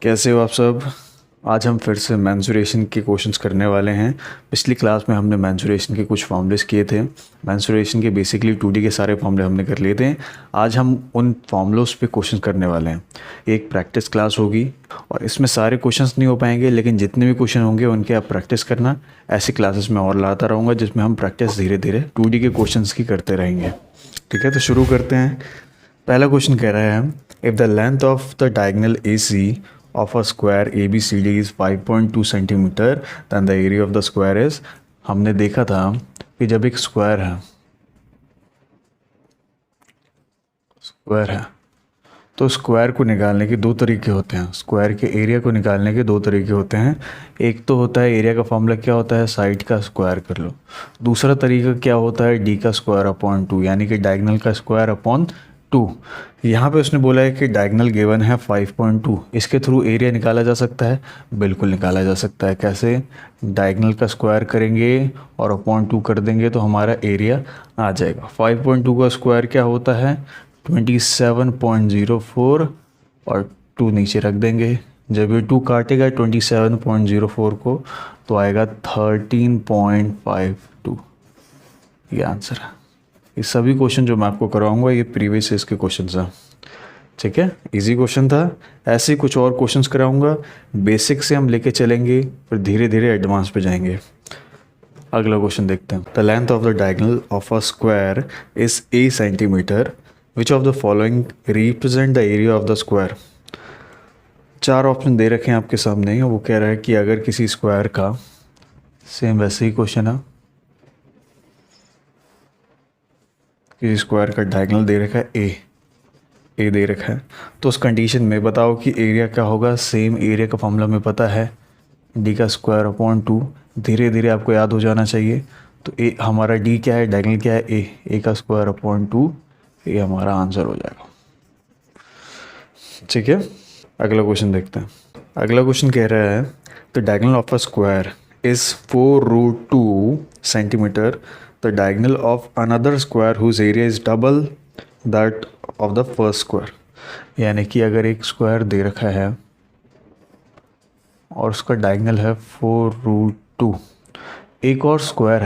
कैसे हो आप सब। आज हम फिर से मेंसुरेशन के क्वेश्चंस करने वाले हैं। पिछली क्लास में हमने मेंसुरेशन के कुछ फॉर्मूलेस किए थे। मेंसुरेशन के बेसिकली 2D के सारे फॉर्मूले हमने कर लिए थे। आज हम उन फॉर्मूलोस पे क्वेश्चन करने वाले हैं। एक प्रैक्टिस क्लास होगी और इसमें सारे क्वेश्चंस नहीं हो पाएंगे, लेकिन जितने भी क्वेश्चन होंगे उनके आप प्रैक्टिस करना। ऐसी क्लासेस में और लाता रहूँगा जिसमें हम प्रैक्टिस धीरे धीरे 2D के क्वेश्चन की करते रहेंगे। ठीक है, तो शुरू करते हैं। पहला क्वेश्चन कह रहा है, if the length of the diagonal AC of a square ABCD is 5.2 centimetre then the area of the square is। हमने देखा था कि जब एक स्क्वायर है तो स्क्वायर को निकालने के दो तरीके होते हैं। स्क्वायर के एरिया को निकालने के दो तरीके होते हैं। एक तो होता है एरिया का फॉर्मूला क्या होता है, साइड का स्क्वायर कर लो। दूसरा तरीका क्या होता है, डी का स्क्वायर अपॉन 2, यानी कि डायगोनल का स्क्वायर अपॉन 2। यहाँ पे उसने बोला है कि डायगोनल गिवन है 5.2, इसके थ्रू एरिया निकाला जा सकता है। बिल्कुल निकाला जा सकता है। कैसे? डायगोनल का स्क्वायर करेंगे और अपॉन 2 कर देंगे तो हमारा एरिया आ जाएगा। 5.2 का स्क्वायर क्या होता है, 27.04 और 2 नीचे रख देंगे। जब ये 2 काटेगा 27.04 को तो आएगा 13.52। ये आंसर है। ये सभी क्वेश्चन जो मैं आपको करवाऊंगा ये प्रीवियस ईयर्स के क्वेश्चन हैं। ठीक है, इजी क्वेश्चन था। ऐसे ही कुछ और क्वेश्चंस कराऊंगा। बेसिक से हम लेके चलेंगे, फिर धीरे धीरे एडवांस पे जाएंगे। अगला क्वेश्चन देखते हैं। The length of the diagonal of a square is A centimetre, which of the following represent the area of the square. 4 option दे रखे हैं आपके सामने। वो कह रहा है कि अगर किसी स्क्वायर का, सेम वैसे ही क्वेश्चन है, किसी स्क्वायर का डायगोनल दे रखा है ए दे रखा है, तो उस कंडीशन में बताओ कि एरिया क्या होगा। सेम एरिया का फॉर्मूला में पता है, डी का स्क्वायर अपॉन 2। धीरे धीरे आपको याद हो जाना चाहिए। तो ए हमारा डी क्या है, डायगोनल क्या है, ए का स्क्वायर अपॉन 2। ये हमारा आंसर हो जाएगा। ठीक है, अगला क्वेश्चन देखते हैं। अगला क्वेश्चन कह रहा है, the diagonal of a square is 4√2 centimetre, the diagonal of another square whose area is double that of the first square. यानी कि अगर एक स्क्वायर दे रखा है और उसका डायगोनल है 4√2, एक और स्क्वायर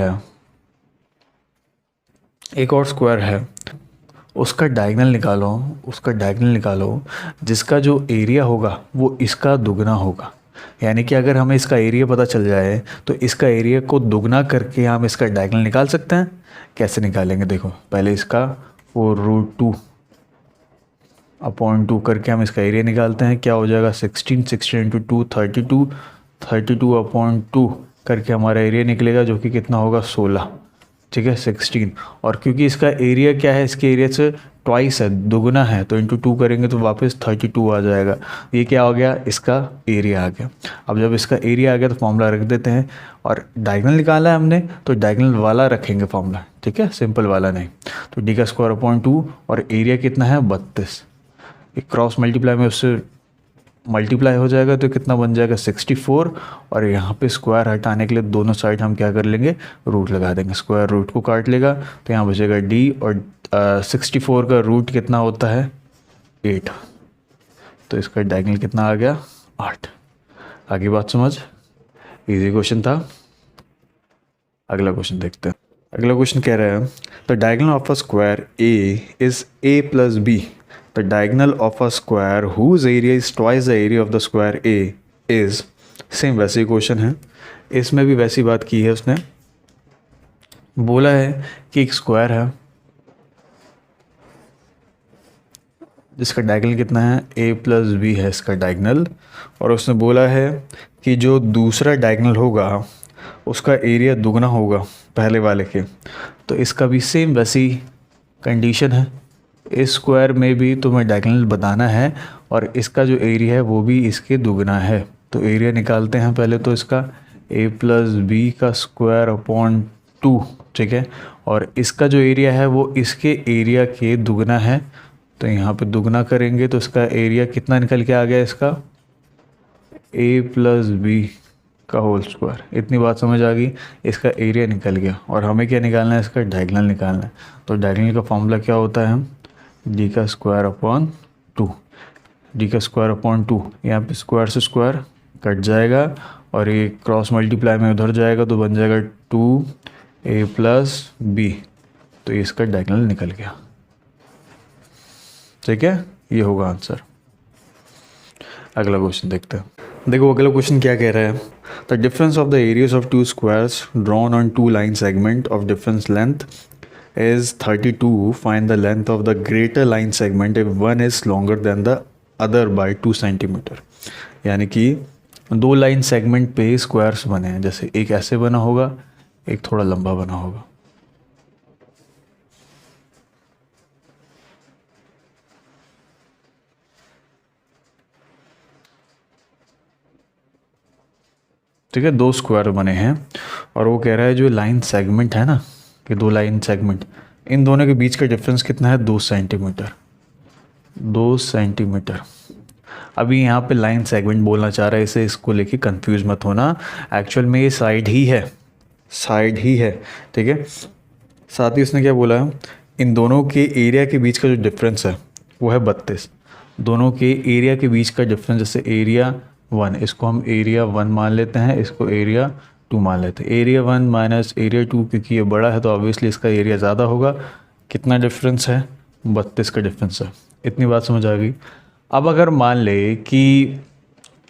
है, उसका डायगोनल निकालो, जिसका जो एरिया होगा वो इसका दुगना होगा। यानी कि अगर हमें इसका एरिया पता चल जाए तो इसका एरिया को दुगना करके हम इसका डायगोनल निकाल सकते हैं। कैसे निकालेंगे, देखो। पहले इसका 4√2 अपॉन 2 करके हम इसका एरिया निकालते हैं। क्या हो जाएगा, 16 इंटू 2 32 अपॉन 2 करके हमारा एरिया निकलेगा, जो कि कितना होगा, 16। ठीक है, 16। और क्योंकि इसका एरिया क्या है, इसके एरिया से ट्वाइस है, दुगना है, तो इंटू 2 करेंगे तो वापस 32 आ जाएगा। ये क्या हो गया, इसका एरिया आ गया। अब जब इसका एरिया आ गया तो फॉर्मूला रख देते हैं। और डायगोनल निकाला है हमने तो डायगोनल वाला रखेंगे फॉर्मूला। ठीक है, सिंपल वाला नहीं। तो डी का स्क्वायर अपॉन 2 और एरिया कितना है, 32। एक क्रॉस मल्टीप्लाई में उससे मल्टीप्लाई हो जाएगा तो कितना बन जाएगा, 64। और यहाँ पे स्क्वायर हटाने के लिए दोनों साइड हम क्या कर लेंगे, रूट लगा देंगे। स्क्वायर रूट को काट लेगा तो यहाँ बचेगा डी, और 64 का रूट कितना होता है, 8। तो इसका डायगोनल कितना आ गया, 8। आगे बात समझ, इजी क्वेश्चन था। अगला क्वेश्चन देखते हैं। अगला क्वेश्चन कह रहा है, the diagonal of a square A is A + B। The diagonal of a square whose area is twice the area of the square A is, same वैसे ही क्वेश्चन है। इसमें भी वैसी बात की है। उसने बोला है कि एक स्क्वायर है जिसका डायगोनल कितना है, A + B है इसका डायगोनल। और उसने बोला है कि जो दूसरा डायगोनल होगा उसका एरिया दुगना होगा पहले वाले के। तो इसका भी सेम वैसी कंडीशन है। इस स्क्वायर में भी तुम्हें डायगोनल बताना है और इसका जो एरिया है वो भी इसके दुगना है। तो एरिया निकालते हैं पहले। तो इसका A + B का स्क्वायर अपॉन 2। ठीक है, और इसका जो एरिया है वो इसके एरिया के दुगना है। तो यहाँ पे दुगना करेंगे तो इसका एरिया कितना निकल के आ गया, इसका A + B का होल स्क्वायर। इतनी बात समझ आ गई, इसका एरिया निकल गया। और हमें क्या निकालना है, इसका डायगोनल निकालना है। तो डायगोनल का फॉर्मूला क्या होता है, डी का स्क्वायर अपॉन 2। डी का स्क्वायर अपॉन 2, यहाँ पे स्क्वायर से स्क्वायर कट जाएगा और ये क्रॉस मल्टीप्लाई में उधर जाएगा तो बन जाएगा 2a प्लस बी, तो इसका डायगोनल निकल गया। ठीक है, ये होगा आंसर। अगला क्वेश्चन देखते हैं। देखो अगला क्वेश्चन क्या कह रहा है, the difference of the areas of two squares drawn on two line segment of difference length is 32. Find the length of the greater line segment if one is longer than the other by 2 centimetre. यानी कि दो line segment पे squares बने हैं, जैसे एक ऐसे बना होगा, एक थोड़ा लंबा बना होगा। ठीक है, दो स्क्वायर बने हैं और वो कह रहा है जो लाइन सेगमेंट है ना, कि दो लाइन सेगमेंट, इन दोनों के बीच का डिफरेंस कितना है, 2 सेंटीमीटर। 2 सेंटीमीटर। अभी यहाँ पे लाइन सेगमेंट बोलना चाह रहा है, इसे इसको लेके कंफ्यूज मत होना, एक्चुअल में ये साइड ही है, साइड ही है। ठीक है, साथ ही उसने क्या बोला, इन दोनों के एरिया के बीच का जो डिफरेंस है वो है 32। दोनों के एरिया के बीच का डिफरेंस, जैसे एरिया 1, इसको हम एरिया 1 मान लेते हैं, इसको एरिया 2 मान लेते हैं। एरिया 1 माइनस एरिया 2, क्योंकि ये बड़ा है तो ऑब्वियसली इसका एरिया ज़्यादा होगा। कितना डिफरेंस है, 32 का डिफरेंस है। इतनी बात समझ आ गई। अब अगर मान ले कि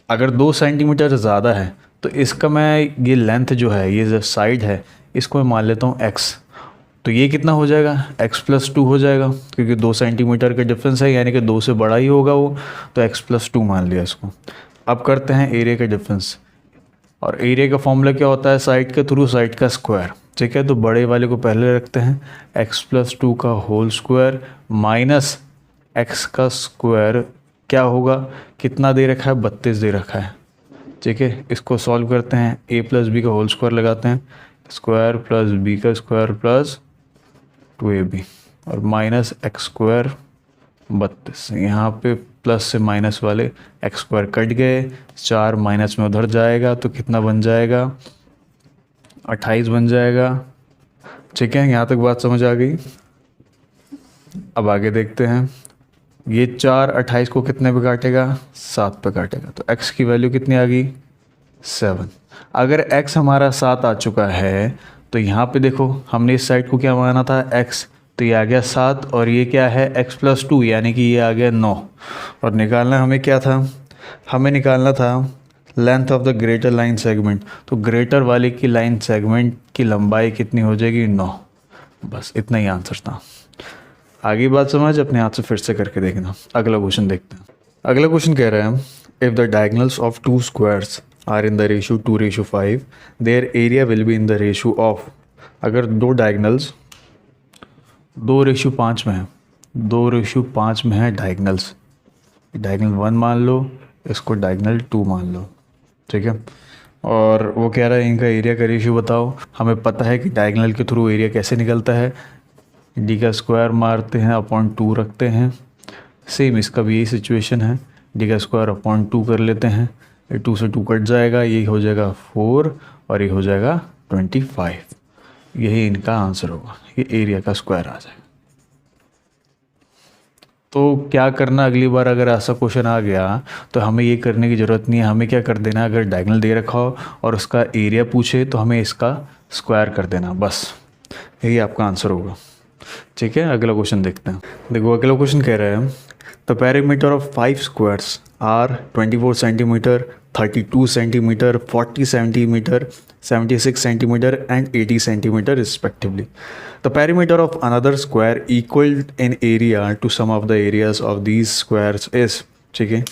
अगर 2 सेंटीमीटर ज़्यादा है तो इसका मैं ये लेंथ जो है, ये जो साइड है, इसको मैं मान लेता हूँ x, तो ये कितना हो जाएगा, x प्लस 2 हो जाएगा, क्योंकि 2 सेंटीमीटर का डिफरेंस है, यानी कि 2 से बड़ा ही होगा वो, तो x प्लस 2 मान लिया इसको। अब करते हैं एरिया का डिफरेंस, और एरिया का फॉर्मूला क्या होता है, साइड के थ्रू साइड का स्क्वायर। ठीक है, तो बड़े वाले को पहले रखते हैं, x प्लस 2 का होल स्क्वायर माइनस x का स्क्वायर, क्या होगा, कितना दे रखा है, 32 दे रखा है। ठीक है, इसको सॉल्व करते हैं, a प्लस बी का होल स्क्वायर लगाते हैं, स्क्वायर प्लस b का स्क्वायर प्लस 2ab और माइनस एक्स स्क्वायर 32। यहाँ पे प्लस से माइनस वाले एक्स स्क्वायर कट गए, 4 माइनस में उधर जाएगा तो कितना बन जाएगा, 28 बन जाएगा। ठीक है, यहाँ तक बात समझ आ गई। अब आगे देखते हैं, ये 4 28 को कितने पे काटेगा, 7 पे काटेगा, तो x की वैल्यू कितनी आ गई, 7। अगर x हमारा 7 आ चुका है तो यहाँ पे देखो हमने इस साइड को क्या माना था, x, तो ये आ गया 7 और ये क्या है, x प्लस 2, यानी कि ये आ गया 9। और निकालना हमें क्या था, हमें निकालना था length of the greater line segment. तो ग्रेटर वाले की लाइन सेगमेंट की लंबाई कितनी हो जाएगी, 9। बस इतना ही आंसर था। आगे बात समझ, अपने हाथ से फिर से करके देखना। अगला क्वेश्चन देखते हैं। अगला क्वेश्चन कह रहा है, if the diagonals of two squares are in the ratio 2:5, their area will be in the ratio of. अगर दो डायगोनल्स 2:5 में है, 2:5 में है डायगोनल्स, डायगोनल 1 मान लो, इसको डायगोनल 2 मान लो। ठीक है, और वो कह रहा है इनका एरिया का रेशियो बताओ। हमें पता है कि डायगोनल के थ्रू एरिया कैसे निकलता है, डी का स्क्वायर मारते हैं अपॉन 2 रखते हैं। सेम इसका भी यही सिचुएशन है, डी का स्क्वायर अपॉन 2 कर लेते हैं, 2 से 2 कट जाएगा, ये हो जाएगा 4 और ये हो जाएगा 25। यही इनका आंसर होगा, ये एरिया का स्क्वायर आ जाएगा। तो क्या करना, अगली बार अगर ऐसा क्वेश्चन आ गया तो हमें ये करने की ज़रूरत नहीं है। हमें क्या कर देना, अगर डायगोनल दे रखा हो और उसका एरिया पूछे तो हमें इसका स्क्वायर कर देना, बस यही आपका आंसर होगा। ठीक है, अगला क्वेश्चन देखते हैं। देखो अगला क्वेश्चन कह रहा है, the perimeter of 5 squares are 24 centimetre, 32 centimetre, 40 centimetre, 76 centimetre and 80 centimetre respectively. The perimeter of another square equal in area to sum of the areas of these squares is। ठीक है,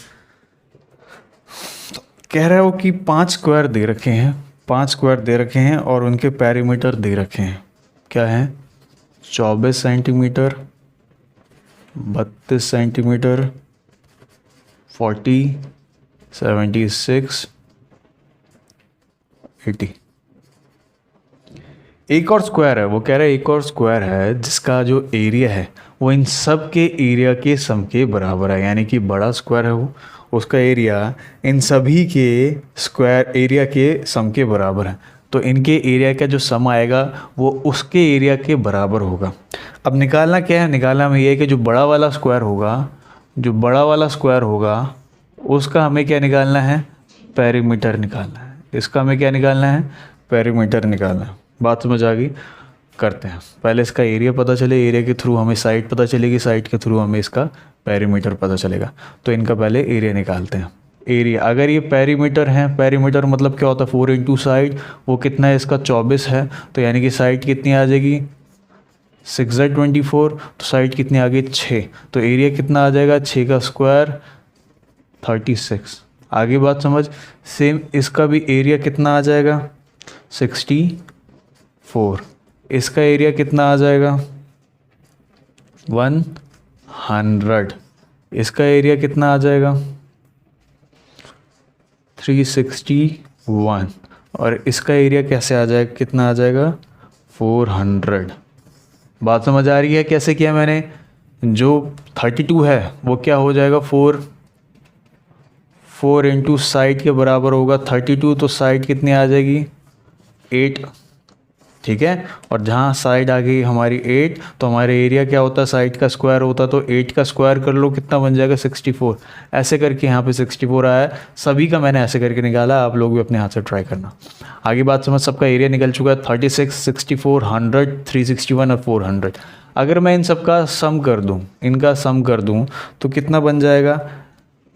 कह रहा हो कि 5 स्क्वायर दे रखे हैं, 5 स्क्वायर दे रखे हैं और उनके पेरीमीटर दे रखे हैं, क्या है, 24 सेंटीमीटर, 32 सेंटीमीटर, 40, 76, 80। एक और स्क्वायर है, वो कह रहा है एक और स्क्वायर है जिसका जो एरिया है वो इन सब के एरिया के सम के बराबर है। यानी कि बड़ा स्क्वायर है वो, उसका एरिया इन सभी के स्क्वायर एरिया के सम के बराबर है। तो इनके एरिया का जो सम आएगा वो उसके एरिया के बराबर होगा। अब निकालना क्या है, निकालना में ये है कि जो बड़ा वाला स्क्वायर होगा जो बड़ा वाला स्क्वायर होगा उसका हमें क्या निकालना है, पेरीमीटर निकालना है। इसका हमें क्या निकालना है, पेरीमीटर निकालना है। बात समझ आ गई? करते हैं, पहले इसका एरिया पता चले, एरिया के थ्रू हमें साइड पता चलेगी, साइड के थ्रू हमें इसका पेरीमीटर पता चलेगा। तो इनका पहले एरिया निकालते हैं। एरिया, अगर ये पेरीमीटर है, पेरीमीटर मतलब क्या होता है, 4 इंटू साइड, वो कितना है इसका 24 है, तो यानी कि साइड कितनी आ जाएगी 6/24, तो साइड कितनी आ गई 6, तो एरिया कितना आ जाएगा 6 का स्क्वायर 36। आगे बात समझ, सेम इसका भी एरिया कितना आ जाएगा 64, इसका एरिया कितना आ जाएगा 100, इसका एरिया कितना आ जाएगा 361, और इसका एरिया कैसे आ जाएगा, कितना आ जाएगा 400। बात समझ आ रही है कैसे किया मैंने? जो 32 है वो क्या हो जाएगा 4 इंटू साइड के बराबर होगा 32, तो साइड कितनी आ जाएगी 8, ठीक है। और जहाँ साइड आ गई हमारी 8, तो हमारे एरिया क्या होता है, साइड का स्क्वायर होता, तो 8 का स्क्वायर कर लो, कितना बन जाएगा 64। ऐसे करके यहाँ पे 64 आया, सभी का मैंने ऐसे करके निकाला, आप लोग भी अपने हाथ से ट्राई करना। आगे बात समझ, सबका एरिया निकल चुका है 36, 64, 100, 361 और 400। अगर मैं इन सब का सम कर दूँ, इनका सम कर दूँ, तो कितना बन जाएगा,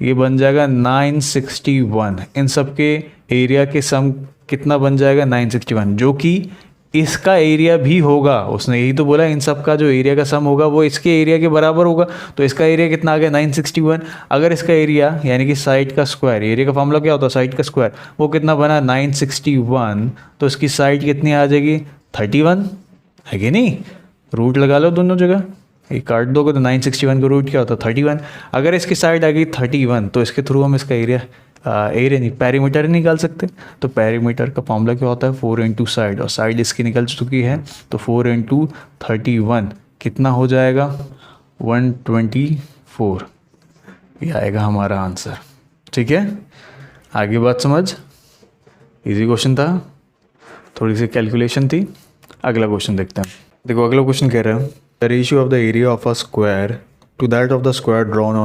ये बन जाएगा 961। इन सब के एरिया के सम कितना बन जाएगा 961, जो कि इसका एरिया भी होगा। उसने यही तो बोला, इन सब का जो एरिया का सम होगा वो इसके एरिया के बराबर होगा, तो इसका एरिया कितना आ गया 961। अगर इसका एरिया यानी कि साइड का स्क्वायर, एरिया का फॉर्मूला क्या होता है साइड का स्क्वायर, वो कितना बना 961, तो इसकी साइड कितनी आ जाएगी 31, है कि नहीं? रूट लगा लो दोनों जगह, ये काट दोगे तो 961 का रूट क्या होता है 31। अगर इसकी साइड आ गई 31, तो इसके थ्रू हम इसका एरिया नहीं पेरीमीटर ही निकाल सकते। तो पेरीमीटर का फॉर्मूला क्या होता है 4 इंटू साइड, और साइड इसकी निकल चुकी है, तो 4 इंटू 31 कितना हो जाएगा 124, ये आएगा हमारा आंसर। ठीक है, आगे बात समझ, इजी क्वेश्चन था, थोड़ी सी कैलकुलेशन थी। अगला क्वेश्चन देखते हैं। देखो अगला क्वेश्चन कह रहा है the ratio of the area of a square to that of the square drawn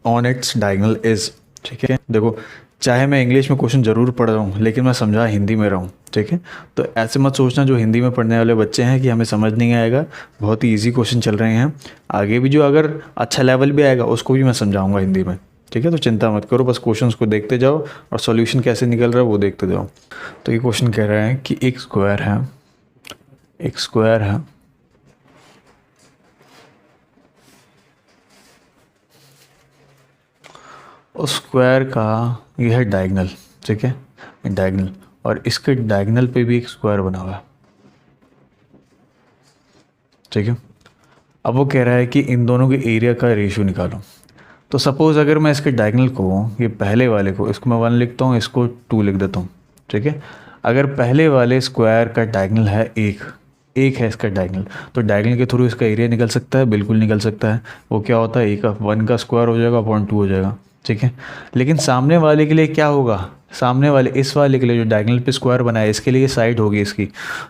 on its diagonal is. ठीक है, देखो चाहे मैं इंग्लिश में क्वेश्चन ज़रूर पढ़ रहा हूँ, लेकिन मैं समझा हिंदी में रहा हूँ। ठीक है, तो ऐसे मत सोचना जो हिंदी में पढ़ने वाले बच्चे हैं कि हमें समझ नहीं आएगा, बहुत ही ईजी क्वेश्चन चल रहे हैं। आगे भी जो अगर अच्छा लेवल भी आएगा उसको भी मैं समझाऊंगा हिंदी में। ठीक है, तो चिंता मत करो, बस क्वेश्चंस को देखते जाओ और सॉल्यूशन कैसे निकल रहा है वो देखते जाओ। तो ये क्वेश्चन कह रहा है कि एक स्क्वायर है, उस स्क्वायर का यह है डायगोनल। ठीक है, डायगोनल, और इसके डायगोनल पे भी एक स्क्वायर बना हुआ है। ठीक है, अब वो कह रहा है कि इन दोनों के एरिया का रेशियो निकालो। तो सपोज़ अगर मैं इसके डायगोनल को, ये पहले वाले को, इसको मैं 1 लिखता हूँ, इसको 2 लिख देता हूँ। ठीक है, अगर पहले वाले स्क्वायर का डायगोनल है एक है इसका डायगोनल, तो डायगोनल के थ्रू इसका एरिया निकल सकता है, बिल्कुल निकल सकता है। वो क्या होता है, 1 का स्क्वायर हो जाएगा अपॉन 2 हो जाएगा। ठीक है, लेकिन सामने वाले के लिए क्या होगा, सामने वाले इस वाले के लिए जो डायगोनल पे स्क्वायर बना है, इसके लिए साइड होगी इसकी,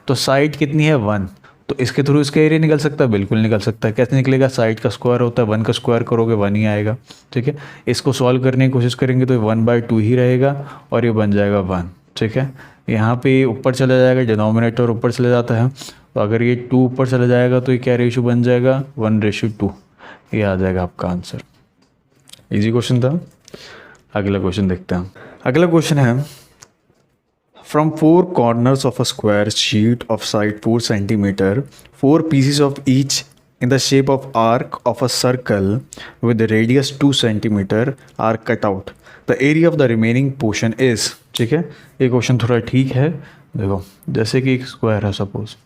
तो साइड कितनी है 1, तो इसके थ्रू इसका एरिया निकल सकता है, बिल्कुल निकल सकता है। कैसे निकलेगा, साइड का स्क्वायर होता है, 1 का स्क्वायर करोगे 1 ही आएगा। ठीक है, इसको सॉल्व करने की कोशिश करेंगे तो 1/2 ही रहेगा और ये बन जाएगा 1। ठीक है, यहाँ पे ऊपर चला जाएगा, डिनोमिनेटर ऊपर चला जाता है, तो अगर ये 2 ऊपर चला जाएगा तो ये क्या रेशियो बन जाएगा 1:2, ये आ जाएगा आपका आंसर। इजी क्वेश्चन था। अगला क्वेश्चन देखते हैं। अगला क्वेश्चन है from 4 corners of a square sheet of side 4 centimetre 4 pieces of each in the shape of arc of a circle with the radius 2 centimeter are cut out. The area of the remaining portion is। ठीक है, ये question थोड़ा ठीक है। देखो जैसे कि एक स्क्वायर है, सपोज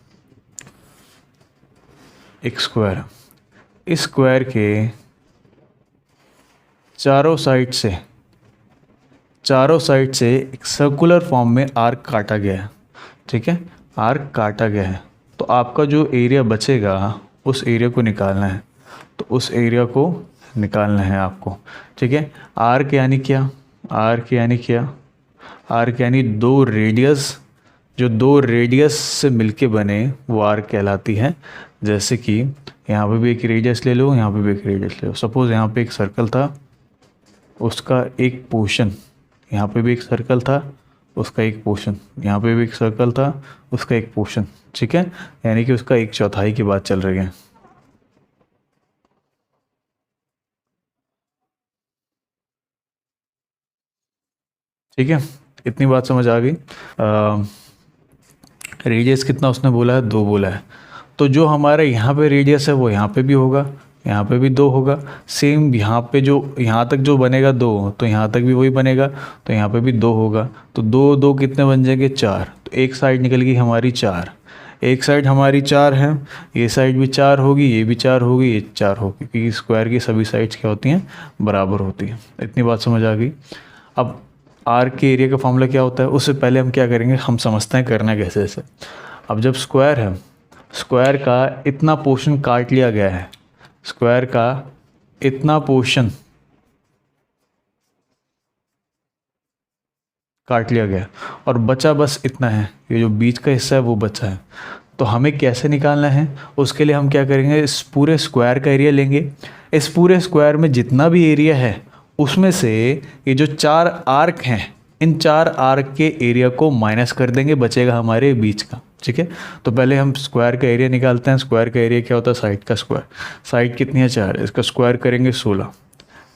एक स्क्वायर है, इस स्क्वायर के चारों साइड से एक सर्कुलर फॉर्म में आर्क काटा गया है। ठीक है, आर्क काटा गया है, तो आपका जो एरिया बचेगा उस एरिया को निकालना है, तो उस एरिया को निकालना है आपको। ठीक है, आर्क यानी क्या, आर्क यानी 2 रेडियस, जो 2 रेडियस से मिलके बने वो आर्क कहलाती है। जैसे कि यहाँ पे भी एक रेडियस ले लो, यहाँ पे भी एक रेडियस ले लो। सपोज़ यहाँ पे एक सर्कल था, उसका एक पोर्शन, यहाँ पे भी एक सर्कल था, उसका एक पोर्शन, यहाँ पे भी एक सर्कल था, उसका एक पोर्शन, ठीक है, यानी कि उसका 1/4 की बात चल रही है। ठीक है, इतनी बात समझ आ गई। रेडियस कितना उसने बोला है, 2 बोला है, तो जो हमारा यहाँ पे रेडियस है वो यहाँ पे भी होगा, यहाँ पे भी 2 होगा। सेम यहाँ पे जो यहाँ तक जो बनेगा 2, तो यहाँ तक भी वही बनेगा, तो यहाँ पे भी 2 होगा। तो 2 2 कितने बन जाएंगे, 4। तो एक साइड निकल गई हमारी 4, एक साइड हमारी 4 है, ये साइड भी 4 होगी, ये भी 4 होगी, ये 4 होगी, क्योंकि स्क्वायर की सभी साइड्स क्या होती हैं, बराबर होती हैं। इतनी बात समझ आ गई। अब आर के एरिया का फॉर्मूला क्या होता है, उससे पहले हम क्या करेंगे, हम समझते हैं करना कैसे ऐसे। अब जब स्क्वायर है, स्क्वायर का इतना पोर्शन काट लिया गया है, स्क्वायर का इतना पोर्शन काट लिया गया और बचा बस इतना है, ये जो बीच का हिस्सा है वो बचा है। तो हमें कैसे निकालना है, उसके लिए हम क्या करेंगे, इस पूरे स्क्वायर का एरिया लेंगे। इस पूरे स्क्वायर में जितना भी एरिया है उसमें से ये जो 4 आर्क हैं, इन 4 आर्क के एरिया को माइनस कर देंगे, बचेगा हमारे बीच का। ठीक है, तो पहले हम स्क्वायर का एरिया निकालते हैं। स्क्वायर का एरिया क्या होता है, साइड का स्क्वायर। साइड कितनी है, 4, इसका स्क्वायर करेंगे 16।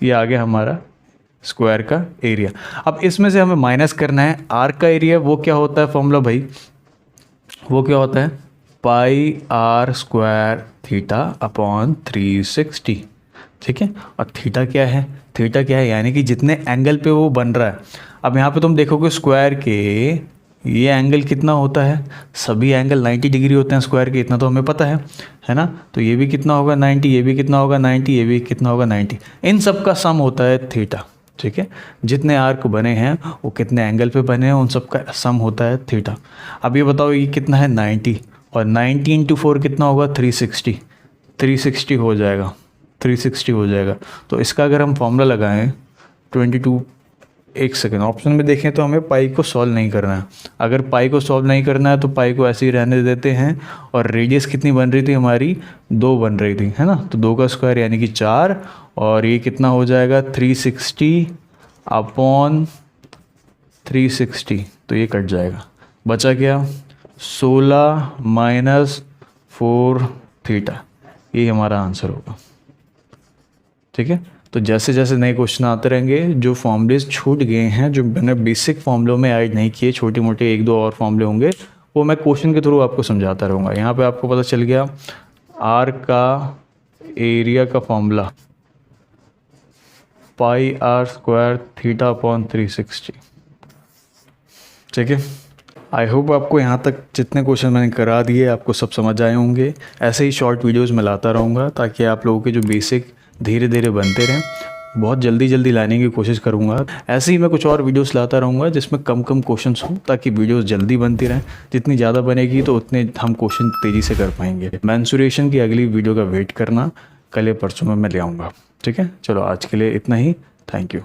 ये आ गया हमारा स्क्वायर का एरिया। अब इसमें से हमें माइनस करना है आर्क का एरिया। वो क्या होता है फॉर्मूला भाई, वो क्या होता है, पाई आर स्क्वायर थीटा अपॉन 360। ठीक है, और थीटा क्या है, थीटा क्या है, यानी कि जितने एंगल पे वो बन रहा है। अब यहाँ पे तुम देखोगे स्क्वायर के ये एंगल कितना होता है, सभी एंगल 90 डिग्री होते हैं स्क्वायर के, इतना तो हमें पता है ना। तो ये भी कितना होगा 90, ये भी कितना होगा 90, ये भी कितना होगा 90। इन सब का सम होता है थीटा। ठीक है, जितने आर्क बने हैं वो कितने एंगल पे बने हैं, उन सब का सम होता है थीटा। अब ये बताओ ये कितना है 90, और 90 इंटू 4 कितना होगा 360। 360 हो जाएगा, 360 हो जाएगा। तो इसका अगर हम फॉर्मूला लगाएं 22, एक सेकेंड, ऑप्शन में देखें तो हमें पाई को सॉल्व नहीं करना है। अगर पाई को सॉल्व नहीं करना है तो पाई को ऐसे ही रहने देते हैं। और रेडियस कितनी बन रही थी हमारी, 2 बन रही थी, है ना। तो 2 का स्क्वायर यानी कि 4, और ये कितना हो जाएगा 360 अपॉन 360, तो ये कट जाएगा, बचा क्या 16 माइनस 4 थीटा। ये हमारा आंसर होगा। ठीक है, तो जैसे जैसे नए क्वेश्चन आते रहेंगे, जो फॉर्मूलेज छूट गए हैं, जो मैंने बेसिक फॉर्मूलों में ऐड नहीं किए, छोटे मोटे 1-2 और फॉर्मूले होंगे, वो मैं क्वेश्चन के थ्रू आपको समझाता रहूँगा। यहाँ पे आपको पता चल गया आर का एरिया का formula pi R square theta upon 360। ठीक है, आई होप आपको यहाँ तक जितने क्वेश्चन मैंने करा दिए आपको सब समझ आए होंगे। ऐसे ही शॉर्ट वीडियोस मैं लाता रहूँगा ताकि आप लोगों के जो बेसिक धीरे धीरे बनते रहें। बहुत जल्दी जल्दी लाने की कोशिश करूँगा। ऐसे ही मैं कुछ और वीडियोस लाता रहूँगा जिसमें कम कम क्वेश्चंस हों, ताकि वीडियोस जल्दी बनती रहें। जितनी ज़्यादा बनेगी तो उतने हम क्वेश्चन तेज़ी से कर पाएंगे। मेंसुरेशन की अगली वीडियो का वेट करना, कल या परसों में मैं ले आऊँगा। ठीक है, चलो आज के लिए इतना ही। Thank you.